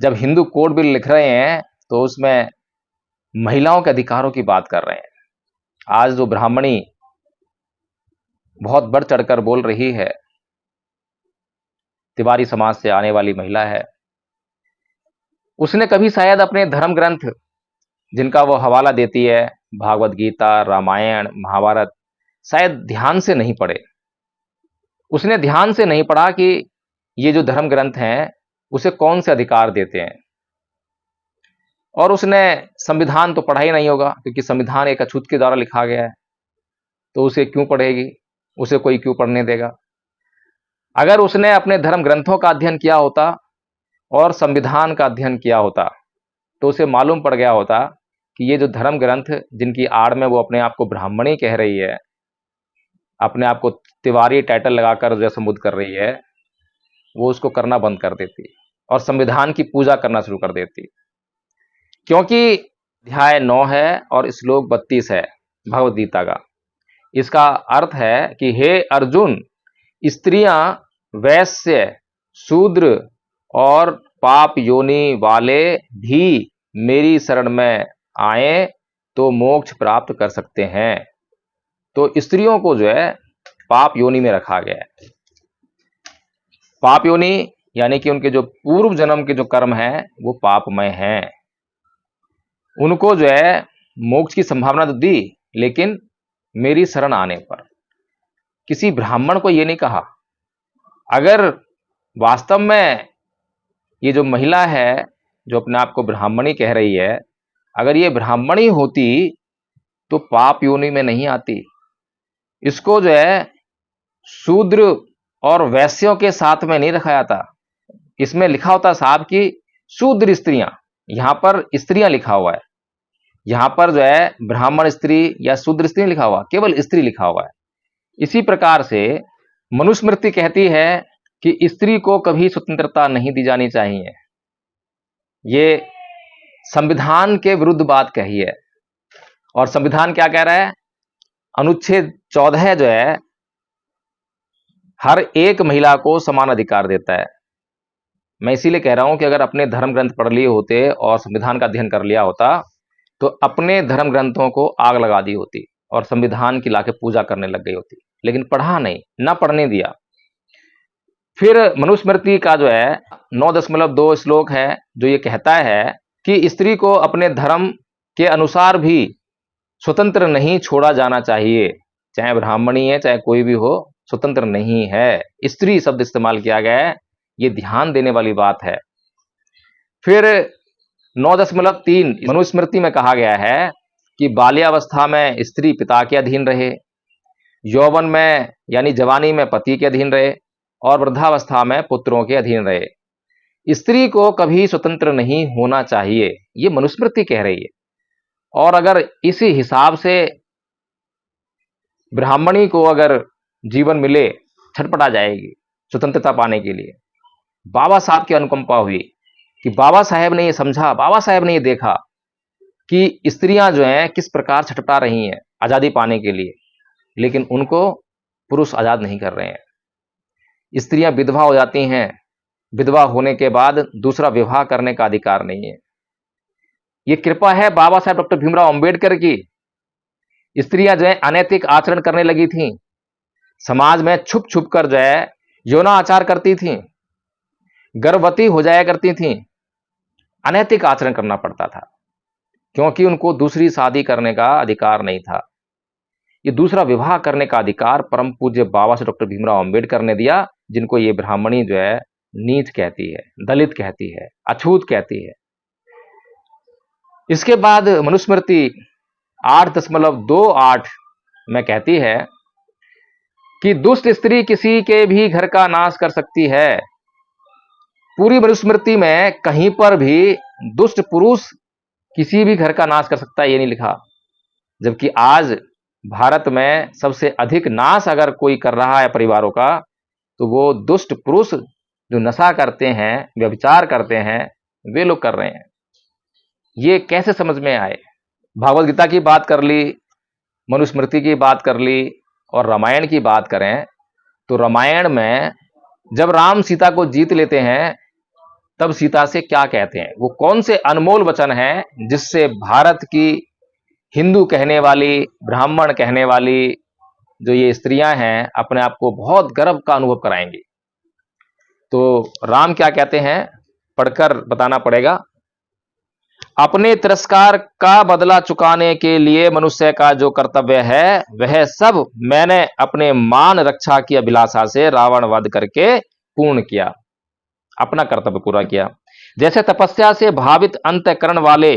जब Hindu code bill लिख रहे हैं तो उसमें महिलाओं के अधिकारों की बात कर रहे हैं। आज जो ब्राह्मणी बहुत बढ़ चढ़कर बोल रही है, तिवारी समाज से आने वाली महिला है, उसने कभी शायद अपने धर्म ग्रंथ जिनका वो हवाला देती है, भागवत गीता, रामायण, महाभारत, शायद ध्यान से नहीं पढ़े। उसने ध्यान से नहीं पढ़ा कि ये जो धर्म ग्रंथ हैं उसे कौन से अधिकार देते हैं। और उसने संविधान तो पढ़ा ही नहीं होगा, क्योंकि संविधान एक अछूत के द्वारा लिखा गया है, तो उसे क्यों पढ़ेगी, उसे कोई क्यों पढ़ने देगा। अगर उसने अपने धर्म ग्रंथों का अध्ययन किया होता और संविधान का अध्ययन किया होता तो उसे मालूम पड़ गया होता कि ये जो धर्म ग्रंथ जिनकी आड़ में वो अपने आप को ब्राह्मणी कह रही है, अपने आप को तिवारी टाइटल लगाकर जो संबोधित कर रही है, वो उसको करना बंद कर देती और संविधान की पूजा करना शुरू कर देती। क्योंकि अध्याय 9 है और श्लोक 32 है भगवद गीता का। इसका अर्थ है कि हे अर्जुन, स्त्रियां, वैश्य, शूद्र और पाप योनि वाले भी मेरी शरण में आए तो मोक्ष प्राप्त कर सकते हैं। तो स्त्रियों को जो है पाप योनि में रखा गया है। पाप योनि यानी कि उनके जो पूर्व जन्म के जो कर्म हैं वो पापमय हैं। उनको जो है मोक्ष की संभावना तो दी, लेकिन मेरी शरण आने पर। किसी ब्राह्मण को ये नहीं कहा। अगर वास्तव में ये जो महिला है जो अपने आप को ब्राह्मणी कह रही है, अगर ये ब्राह्मणी होती तो पाप योनि में नहीं आती। इसको जो है शूद्र और वैश्यों के साथ में नहीं रखा जाता। इसमें लिखा होता साहब कि शूद्र स्त्रियां, यहां पर स्त्रियां लिखा हुआ है। यहां पर जो है ब्राह्मण स्त्री या शूद्र स्त्री लिखा हुआ, केवल स्त्री लिखा हुआ है। इसी प्रकार से मनुस्मृति कहती है कि स्त्री को कभी स्वतंत्रता नहीं दी जानी चाहिए। ये संविधान के विरुद्ध बात कही है। और संविधान क्या कह रहा है? अनुच्छेद 14 जो है हर एक महिला को समान अधिकार देता है। मैं इसीलिए कह रहा हूं कि अगर अपने धर्म ग्रंथ पढ़ लिए होते और संविधान का अध्ययन कर लिया होता तो अपने धर्म ग्रंथों को आग लगा दी होती और संविधान की लाके पूजा करने लग गई होती, लेकिन पढ़ा नहीं, ना पढ़ने दिया। फिर मनुस्मृति का जो है 9.2 श्लोक है जो ये कहता है कि स्त्री को अपने धर्म के अनुसार भी स्वतंत्र नहीं छोड़ा जाना चाहिए। चाहे ब्राह्मणी है चाहे कोई भी हो, स्वतंत्र नहीं है। स्त्री शब्द इस्तेमाल किया गया है, ये ध्यान देने वाली बात है। फिर 9.3 मनुस्मृति में कहा गया है कि बाल्यावस्था में स्त्री पिता के अधीन रहे, यौवन में यानी जवानी में पति के अधीन रहे और वृद्धावस्था में पुत्रों के अधीन रहे। स्त्री को कभी स्वतंत्र नहीं होना चाहिए, ये मनुस्मृति कह रही है। और अगर इसी हिसाब से ब्राह्मणी को अगर जीवन मिले, छटपटा जाएगी स्वतंत्रता पाने के लिए। बाबा साहब की अनुकंपा हुई कि बाबा साहब ने ये समझा, बाबा साहब ने ये देखा कि स्त्रियां जो हैं किस प्रकार छटपटा रही हैं आजादी पाने के लिए, लेकिन उनको पुरुष आजाद नहीं कर रहे हैं। स्त्रियां विधवा हो जाती हैं, विधवा होने के बाद दूसरा विवाह करने का अधिकार नहीं है। ये कृपा है बाबा साहब डॉक्टर भीमराव अंबेडकर की। स्त्रियां जो है अनैतिक आचरण करने लगी थीं, समाज में छुप छुप कर जो है यौनाचार करती थीं, गर्भवती हो जाया करती थीं, अनैतिक आचरण करना पड़ता था क्योंकि उनको दूसरी शादी करने का अधिकार नहीं था। ये दूसरा विवाह करने का अधिकार परम पूज्य बाबा साहब डॉक्टर भीमराव अंबेडकर ने दिया, जिनको ये ब्राह्मणी जो है नीच कहती है, दलित कहती है, अछूत कहती है। इसके बाद मनुस्मृति 8.28 में कहती है कि दुष्ट स्त्री किसी के भी घर का नाश कर सकती है। पूरी मनुस्मृति में कहीं पर भी दुष्ट पुरुष किसी भी घर का नाश कर सकता है ये नहीं लिखा। जबकि आज भारत में सबसे अधिक नाश अगर कोई कर रहा है परिवारों का, तो वो दुष्ट पुरुष जो नशा करते हैं, व्यभिचार करते हैं, वे लोग कर रहे हैं। ये कैसे समझ में आए? भागवत गीता की बात कर ली, मनुस्मृति की बात कर ली और रामायण की बात करें तो रामायण में जब राम सीता को जीत लेते हैं तब सीता से क्या कहते हैं, वो कौन से अनमोल वचन हैं जिससे भारत की हिंदू कहने वाली, ब्राह्मण कहने वाली जो ये स्त्रियां हैं अपने आप को बहुत गर्व का अनुभव कराएंगी। तो राम क्या कहते हैं पढ़कर बताना पड़ेगा। अपने तिरस्कार का बदला चुकाने के लिए मनुष्य का जो कर्तव्य है वह सब मैंने अपने मान रक्षा की अभिलाषा से रावण वध करके पूर्ण किया, अपना कर्तव्य पूरा किया। जैसे तपस्या से भावित अंतःकरण वाले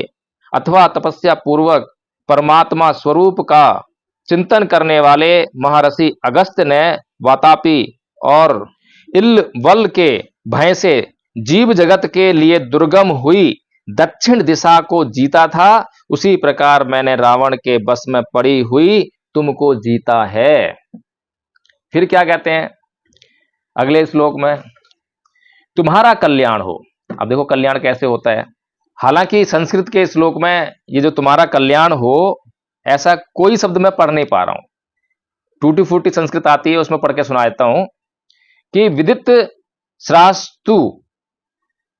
अथवा तपस्या पूर्वक परमात्मा स्वरूप का चिंतन करने वाले महर्षि अगस्त्य ने वातापी और इल्वल के भय से जीव जगत के लिए दुर्गम हुई दक्षिण दिशा को जीता था, उसी प्रकार मैंने रावण के बस में पड़ी हुई तुमको जीता है। फिर क्या कहते हैं अगले श्लोक में, तुम्हारा कल्याण हो। अब देखो कल्याण कैसे होता है। हालांकि संस्कृत के श्लोक में ये जो तुम्हारा कल्याण हो ऐसा कोई शब्द मैं पढ़ नहीं पा रहा हूं, टूटी फूटी संस्कृत आती है उसमें पढ़ के सुना देता हूं कि विदित श्रास्तु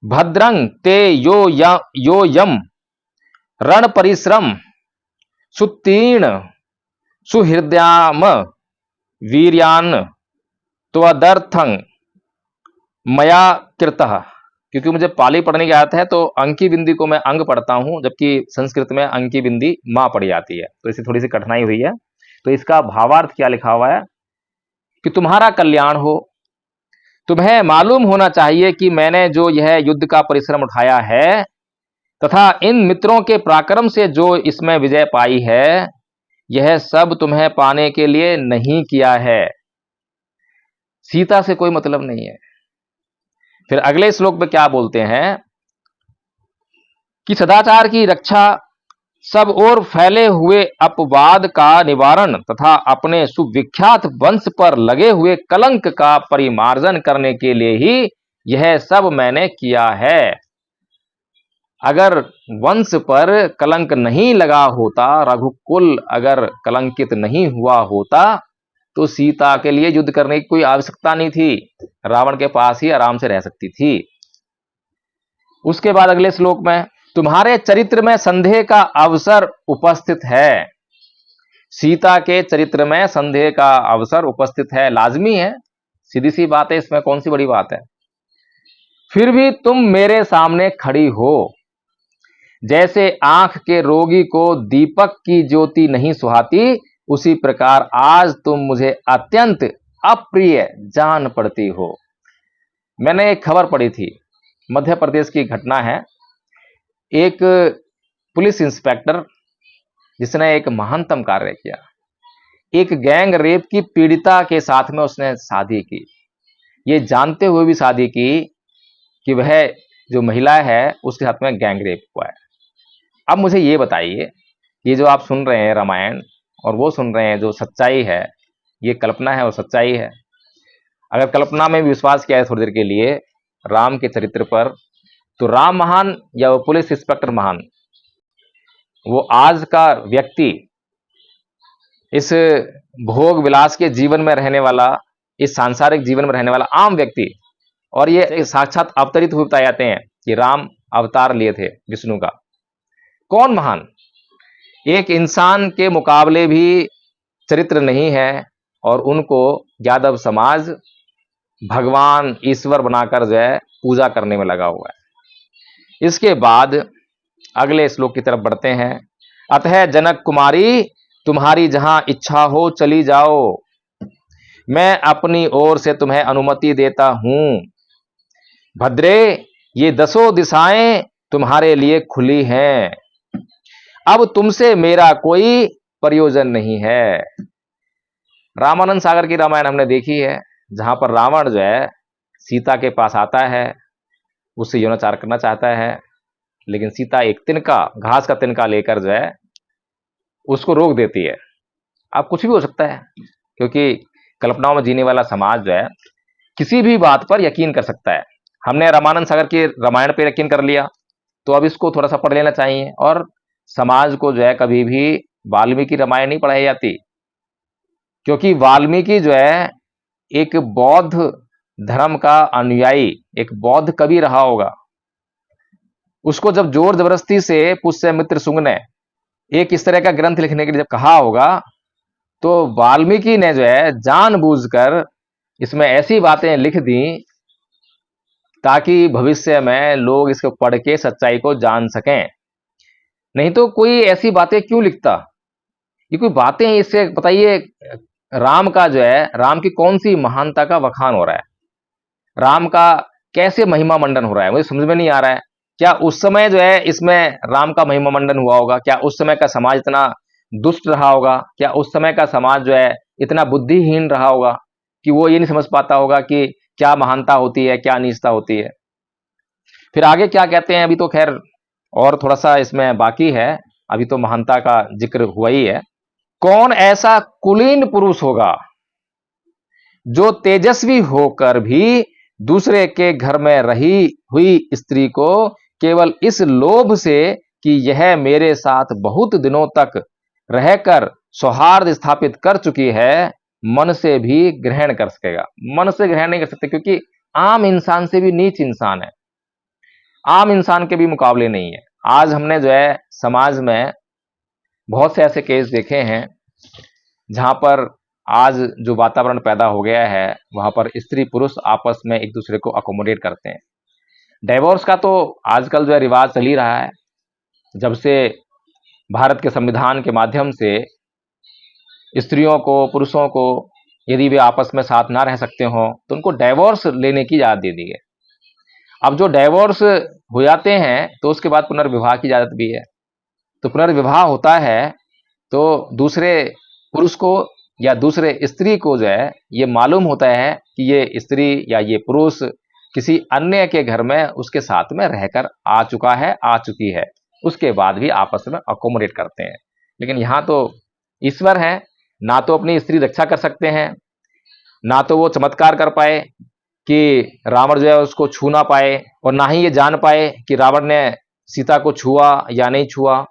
भद्रंग ते यो यम रण परिश्रम सुतीर्ण सुहृदयाम वीर्यान त्वदर्थं मया कृतः। क्योंकि मुझे पाली पढ़ने की आदत है तो अंकी बिंदी को मैं अंग पढ़ता हूं, जबकि संस्कृत में अंकी बिंदी मां पढ़ी जाती है, तो इसे थोड़ी सी कठिनाई हुई है। तो इसका भावार्थ क्या लिखा हुआ है कि तुम्हारा कल्याण हो। तुम्हें मालूम होना चाहिए कि मैंने जो यह युद्ध का परिश्रम उठाया है तथा इन मित्रों के पराक्रम से जो इसमें विजय पाई है, यह सब तुम्हें पाने के लिए नहीं किया है, सीता से कोई मतलब नहीं है। फिर अगले श्लोक में क्या बोलते हैं कि सदाचार की रक्षा, सब ओर फैले हुए अपवाद का निवारण तथा अपने सुविख्यात वंश पर लगे हुए कलंक का परिमार्जन करने के लिए ही यह सब मैंने किया है। अगर वंश पर कलंक नहीं लगा होता, रघुकुल अगर कलंकित नहीं हुआ होता तो सीता के लिए युद्ध करने की कोई आवश्यकता नहीं थी, रावण के पास ही आराम से रह सकती थी। उसके बाद अगले श्लोक में, तुम्हारे चरित्र में संदेह का अवसर उपस्थित है। सीता के चरित्र में संदेह का अवसर उपस्थित है, लाजमी है, सीधी सी बात है, इसमें कौन सी बड़ी बात है। फिर भी तुम मेरे सामने खड़ी हो, जैसे आंख के रोगी को दीपक की ज्योति नहीं सुहाती, उसी प्रकार आज तुम मुझे अत्यंत अप्रिय जान पड़ती हो। मैंने एक खबर पढ़ी थी, मध्य प्रदेश की घटना है। एक पुलिस इंस्पेक्टर जिसने एक महानतम कार्य किया, एक गैंग रेप की पीड़िता के साथ में उसने शादी की, ये जानते हुए भी शादी की कि वह जो महिला है उसके साथ में गैंग रेप हुआ है। अब मुझे ये बताइए, ये जो आप सुन रहे हैं रामायण और वो सुन रहे हैं जो सच्चाई है, ये कल्पना है और सच्चाई है। अगर कल्पना में विश्वास किया है थोड़ी देर के लिए राम के चरित्र पर, तो राम महान या वो पुलिस इंस्पेक्टर महान? वो आज का व्यक्ति, इस भोग विलास के जीवन में रहने वाला, इस सांसारिक जीवन में रहने वाला आम व्यक्ति, और ये साक्षात अवतरित हुए बताए जाते हैं कि राम अवतार लिए थे विष्णु का। कौन महान? एक इंसान के मुकाबले भी चरित्र नहीं है और उनको यादव समाज भगवान ईश्वर बनाकर जो है पूजा करने में लगा हुआ है। इसके बाद अगले श्लोक की तरफ बढ़ते हैं। अतः जनक कुमारी तुम्हारी जहां इच्छा हो चली जाओ, मैं अपनी ओर से तुम्हें अनुमति देता हूं। भद्रे, ये 10 दिशाएं तुम्हारे लिए खुली हैं, अब तुमसे मेरा कोई प्रयोजन नहीं है। रामानंद सागर की रामायण हमने देखी है, जहां पर रावण जो है सीता के पास आता है, उससे यौनाचार करना चाहता है, लेकिन सीता एक तिनका, घास का तिनका लेकर जो है उसको रोक देती है। अब कुछ भी हो सकता है, क्योंकि कल्पनाओं में जीने वाला समाज जो है किसी भी बात पर यकीन कर सकता है। हमने रामानंद सागर के रामायण पर यकीन कर लिया, तो अब इसको थोड़ा सा पढ़ लेना चाहिए। और समाज को जो है कभी भी वाल्मीकि रामायण नहीं पढ़ाई जाती, क्योंकि वाल्मीकि जो है एक बौद्ध धर्म का अनुयायी, एक बौद्ध कवि रहा होगा, उसको जब जोर जबरदस्ती से पुष्यमित्र शुंग ने एक इस तरह का ग्रंथ लिखने के लिए जब कहा होगा, तो वाल्मीकि ने जो है जानबूझकर इसमें ऐसी बातें लिख दी ताकि भविष्य में लोग इसको पढ़ के सच्चाई को जान सकें। नहीं तो कोई ऐसी बातें क्यों लिखता? ये कोई बातें, इससे बताइए राम का जो है, राम की कौन सी महानता का वखान हो रहा है, राम का कैसे महिमा मंडन हो रहा है, मुझे समझ में नहीं आ रहा है। क्या उस समय जो है इसमें राम का महिमा मंडन हुआ होगा? क्या उस समय का समाज इतना दुष्ट रहा होगा? क्या उस समय का समाज जो है इतना बुद्धिहीन रहा होगा कि वो ये नहीं समझ पाता होगा कि क्या महानता होती है, क्या नीचता होती है? फिर आगे क्या कहते हैं, अभी तो खैर और थोड़ा सा इसमें बाकी है, अभी तो महानता का जिक्र हुआ ही है। कौन ऐसा कुलीन पुरुष होगा जो तेजस्वी होकर भी दूसरे के घर में रही हुई स्त्री को केवल इस लोभ से कि यह मेरे साथ बहुत दिनों तक रहकर सौहार्द स्थापित कर चुकी है, मन से भी ग्रहण कर सकेगा? मन से ग्रहण नहीं कर सकते, क्योंकि आम इंसान से भी नीच इंसान है, आम इंसान के भी मुकाबले नहीं है। आज हमने जो है समाज में बहुत से ऐसे केस देखे हैं जहां पर आज जो वातावरण पैदा हो गया है वहां पर स्त्री पुरुष आपस में एक दूसरे को अकोमोडेट करते हैं। डाइवोर्स का तो आजकल जो है रिवाज चल ही रहा है। जब से भारत के संविधान के माध्यम से स्त्रियों को, पुरुषों को यदि वे आपस में साथ ना रह सकते हो तो उनको डाइवोर्स लेने की इजाजत दे दी है। अब जो डाइवोर्स हो जाते हैं तो उसके बाद पुनर्विवाह की इजाजत भी है। तो पुनर्विवाह होता है तो दूसरे पुरुष को या दूसरे स्त्री को जो है ये मालूम होता है कि ये स्त्री या ये पुरुष किसी अन्य के घर में उसके साथ में रहकर आ चुका है, आ चुकी है, उसके बाद भी आपस में अकोमोडेट करते हैं। लेकिन यहाँ तो ईश्वर है, ना तो अपनी स्त्री रक्षा कर सकते हैं, ना तो वो चमत्कार कर पाए कि रावण जो है उसको छू ना पाए, और ना ही ये जान पाए कि रावण ने सीता को छुआ या नहीं छुआ,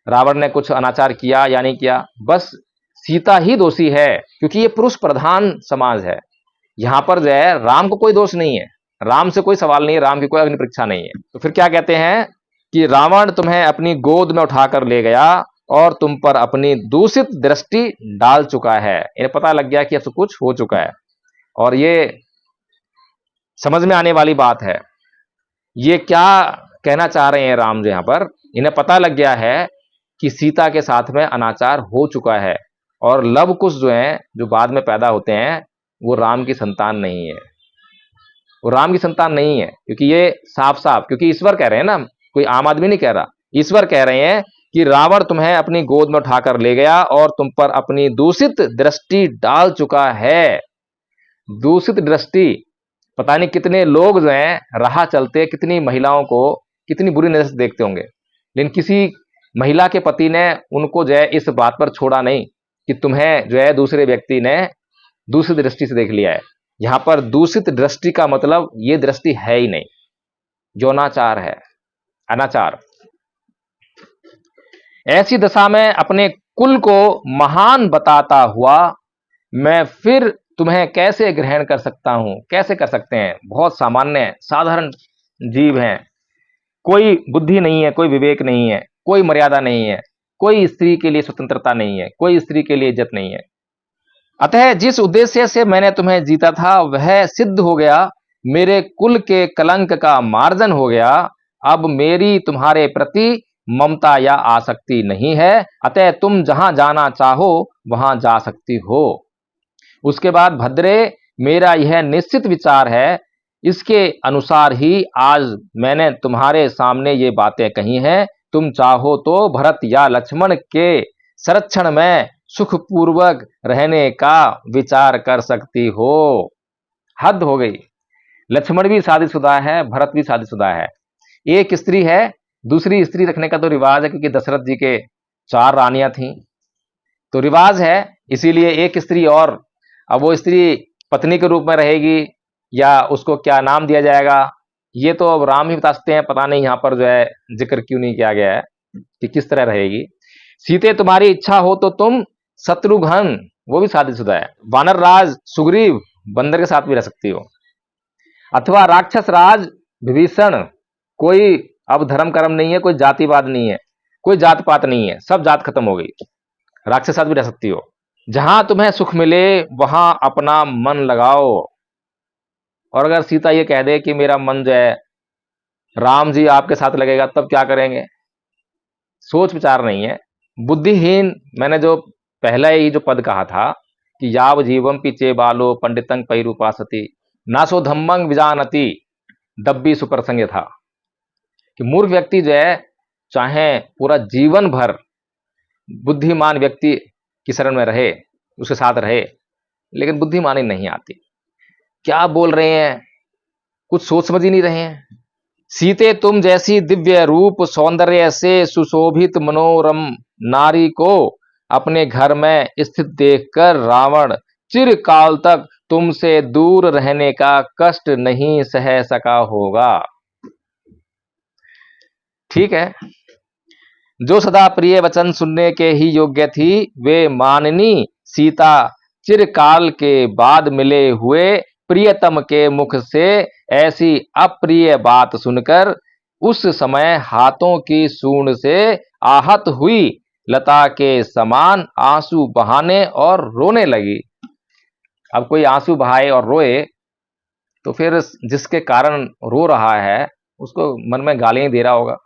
रावण ने कुछ अनाचार किया या नहीं किया। बस सीता ही दोषी है, क्योंकि ये पुरुष प्रधान समाज है। यहां पर जो है राम को कोई दोष नहीं है, राम से कोई सवाल नहीं है, राम की कोई अग्नि परीक्षा नहीं है। तो फिर क्या कहते हैं कि रावण तुम्हें अपनी गोद में उठाकर ले गया और तुम पर अपनी दूषित दृष्टि डाल चुका है। इन्हें पता लग गया कि अब कुछ हो चुका है, और ये समझ में आने वाली बात है। ये क्या कहना चाह रहे हैं राम जो यहां पर, इन्हें पता लग गया है कि सीता के साथ में अनाचार हो चुका है, और लव कुश जो है जो बाद में पैदा होते हैं वो राम की संतान नहीं है, वो राम की संतान नहीं है। क्योंकि ये साफ साफ, क्योंकि ईश्वर कह रहे हैं ना, कोई आम आदमी नहीं कह रहा, ईश्वर कह रहे हैं कि रावण तुम्हें अपनी गोद में उठाकर ले गया और तुम पर अपनी दूषित दृष्टि डाल चुका है। दूषित दृष्टि, पता नहीं कितने लोग जो हैं राह चलते कितनी महिलाओं को कितनी बुरी नजर से देखते होंगे, लेकिन किसी महिला के पति ने उनको जो है इस बात पर छोड़ा नहीं कि तुम्हें जो है दूसरे व्यक्ति ने दूसरी दृष्टि से देख लिया है। यहां पर दूषित दृष्टि का मतलब ये दृष्टि है ही नहीं, यौनाचार है, अनाचार। ऐसी दशा में अपने कुल को महान बताता हुआ मैं फिर तुम्हें कैसे ग्रहण कर सकता हूं? कैसे कर सकते हैं? बहुत सामान्य साधारण जीव हैं, कोई बुद्धि नहीं है, कोई विवेक नहीं है, कोई मर्यादा नहीं है, कोई स्त्री के लिए स्वतंत्रता नहीं है, कोई स्त्री के लिए इज्जत नहीं है। अतः जिस उद्देश्य से मैंने तुम्हें जीता था वह सिद्ध हो गया, मेरे कुल के कलंक का मार्जन हो गया। अब मेरी तुम्हारे प्रति ममता या आसक्ति नहीं है, अतः तुम जहां जाना चाहो वहां जा सकती हो। उसके बाद भद्रे, मेरा यह निश्चित विचार है, इसके अनुसार ही आज मैंने तुम्हारे सामने ये बातें कही हैं। तुम चाहो तो भरत या लक्ष्मण के संरक्षण में सुखपूर्वक रहने का विचार कर सकती हो। हद हो गई, लक्ष्मण भी शादीशुदा है, भरत भी शादीशुदा है, एक स्त्री है, दूसरी स्त्री रखने का तो रिवाज है, क्योंकि दशरथ जी के 4 रानियां थीं तो रिवाज है, इसीलिए एक स्त्री और। अब वो स्त्री पत्नी के रूप में रहेगी या उसको क्या नाम दिया जाएगा ये तो अब राम ही बता सकते हैं, पता नहीं यहां पर जो है जिक्र क्यों नहीं किया गया है कि किस तरह रहेगी। सीते तुम्हारी इच्छा हो तो तुम शत्रुघ्न, वो भी शादीशुदा है, वानर राज सुग्रीव, बंदर के साथ भी रह सकती हो, अथवा राक्षस राज विभीषण, कोई अब धर्म कर्म नहीं है, कोई जातिवाद नहीं है, कोई जात पात नहीं है, सब जात खत्म हो गई। राक्षसात भी रह सकती हो। जहां तुम्हें सुख मिले वहां अपना मन लगाओ। और अगर सीता ये कह दे कि मेरा मन जो है राम जी आपके साथ लगेगा, तब क्या करेंगे? सोच विचार नहीं है, बुद्धिहीन। मैंने जो पहला ही जो पद कहा था कि याव जीवम पिचे बालो पंडितंग पैरूपासति नासो धम्मंग विजानति, दब्बी सुप्रसंग था कि मूर्ख व्यक्ति जो है चाहे पूरा जीवन भर बुद्धिमान व्यक्ति की शरण में रहे, उसके साथ रहे, लेकिन बुद्धिमानी नहीं आती। क्या बोल रहे हैं, कुछ सोच समझ ही नहीं रहे हैं। सीते तुम जैसी दिव्य रूप सौंदर्य से सुशोभित मनोरम नारी को अपने घर में स्थित देखकर रावण चिरकाल तक तुमसे दूर रहने का कष्ट नहीं सह सका होगा। ठीक है, जो सदा प्रिय वचन सुनने के ही योग्य थी, वे माननी सीता चिरकाल के बाद मिले हुए प्रियतम के मुख से ऐसी अप्रिय बात सुनकर उस समय हाथों की सूंड से आहत हुई लता के समान आंसू बहाने और रोने लगी। अब कोई आंसू बहाए और रोए तो फिर जिसके कारण रो रहा है उसको मन में गालियां दे रहा होगा,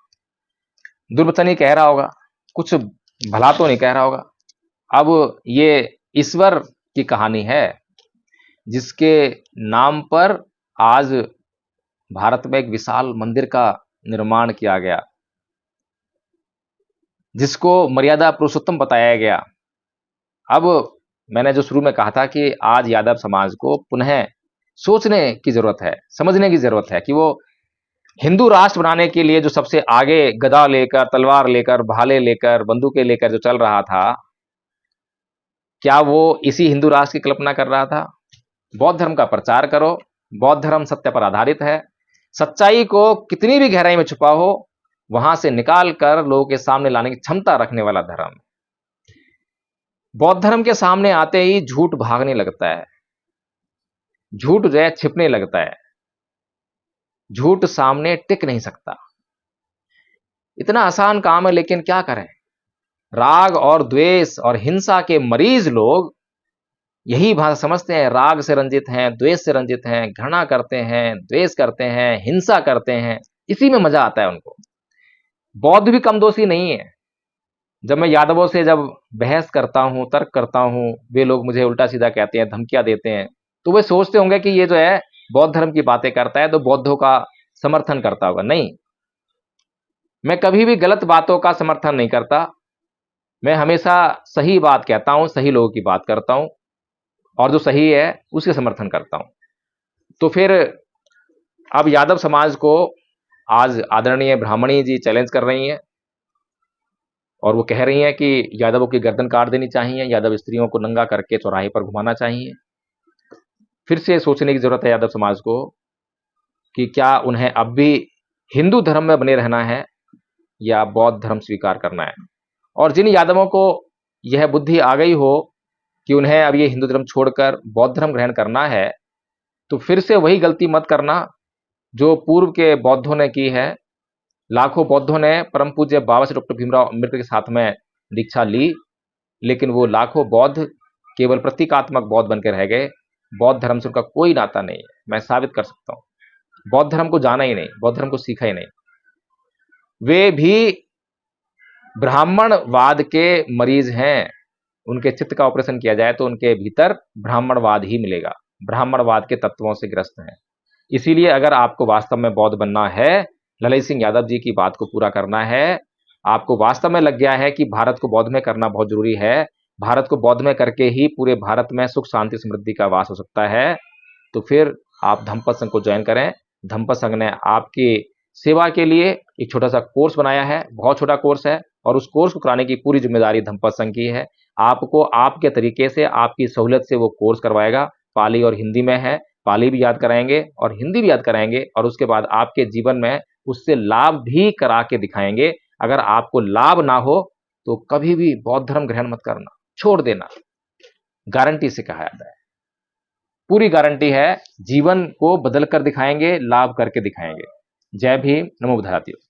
दुर्वचन ही कह रहा होगा, कुछ भला तो नहीं कह रहा होगा। अब ये ईश्वर की कहानी है जिसके नाम पर आज भारत में एक विशाल मंदिर का निर्माण किया गया, जिसको मर्यादा पुरुषोत्तम बताया गया। अब मैंने जो शुरू में कहा था कि आज यादव समाज को पुनः सोचने की जरूरत है, समझने की जरूरत है कि वो हिंदू राष्ट्र बनाने के लिए जो सबसे आगे गदा लेकर, तलवार लेकर, भाले लेकर, बंदूकें लेकर जो चल रहा था, क्या वो इसी हिंदू राष्ट्र की कल्पना कर रहा था? बौद्ध धर्म का प्रचार करो, बौद्ध धर्म सत्य पर आधारित है। सच्चाई को कितनी भी गहराई में छुपा हो वहां से निकाल कर लोगों के सामने लाने की क्षमता रखने वाला धर्म। बौद्ध धर्म के सामने आते ही झूठ भागने लगता है, झूठ जो है छिपने लगता है, झूठ सामने टिक नहीं सकता। इतना आसान काम है, लेकिन क्या करें? राग और द्वेष और हिंसा के मरीज लोग यही भाषा समझते हैं, राग से रंजित हैं, द्वेष से रंजित हैं, घृणा करते हैं, द्वेष करते हैं, हिंसा करते हैं, इसी में मजा आता है उनको। बौद्ध भी कम दोषी नहीं है। जब मैं यादवों से जब बहस करता हूं, तर्क करता हूं, वे लोग मुझे उल्टा सीधा कहते हैं, धमकियां देते हैं, तो वे सोचते होंगे कि ये जो है बौद्ध धर्म की बातें करता है तो बौद्धों का समर्थन करता होगा। नहीं, मैं कभी भी गलत बातों का समर्थन नहीं करता। मैं हमेशा सही बात कहता हूं, सही लोगों की बात करता हूं और जो सही है उसके समर्थन करता हूं। तो फिर अब यादव समाज को आज आदरणीय ब्राह्मणी जी चैलेंज कर रही हैं और वो कह रही हैं कि यादवों की गर्दन काट देनी चाहिए, यादव स्त्रियों को नंगा करके चौराहे पर घुमाना चाहिए। फिर से सोचने की जरूरत है यादव समाज को कि क्या उन्हें अब भी हिंदू धर्म में बने रहना है या बौद्ध धर्म स्वीकार करना है। और जिन यादवों को यह बुद्धि आ गई हो कि उन्हें अब ये हिंदू धर्म छोड़कर बौद्ध धर्म ग्रहण करना है, तो फिर से वही गलती मत करना जो पूर्व के बौद्धों ने की है। लाखों बौद्धों ने परम पूज्य बाबा श्री डॉक्टर भीमराव अम्बेडकर के साथ में दीक्षा ली, लेकिन वो लाखों बौद्ध केवल प्रतीकात्मक बौद्ध बनकर रह गए। बौद्ध धर्म से उनका कोई नाता नहीं है, मैं साबित कर सकता हूं। बौद्ध धर्म को जाना ही नहीं, बौद्ध धर्म को सीखा ही नहीं। वे भी ब्राह्मणवाद के मरीज हैं। उनके चित्त का ऑपरेशन किया जाए तो उनके भीतर ब्राह्मणवाद ही मिलेगा, ब्राह्मणवाद के तत्वों से ग्रस्त हैं। इसीलिए अगर आपको वास्तव में बौद्ध बनना है, ललित सिंह यादव जी की बात को पूरा करना है, आपको वास्तव में लग गया है कि भारत को बौद्ध में करना बहुत जरूरी है, भारत को बौद्ध में करके ही पूरे भारत में सुख शांति समृद्धि का वास हो सकता है, तो फिर आप धम्मपद संघ को ज्वाइन करें। धम्मपद संघ ने आपकी सेवा के लिए एक छोटा सा कोर्स बनाया है, बहुत छोटा कोर्स है, और उस कोर्स को कराने की पूरी जिम्मेदारी धम्मपद संघ की है। आपको आपके तरीके से, आपकी सहूलियत से वो कोर्स करवाएगा। पाली और हिंदी में है, पाली भी याद कराएंगे और हिंदी भी याद कराएंगे, और उसके बाद आपके जीवन में उससे लाभ भी करा के दिखाएंगे। अगर आपको लाभ ना हो तो कभी भी बौद्ध धर्म ग्रहण मत करना, छोड़ देना। गारंटी से कहा जाता है, पूरी गारंटी है। जीवन को बदल कर दिखाएंगे, लाभ करके दिखाएंगे। जय भीम, नमो बुद्धाय।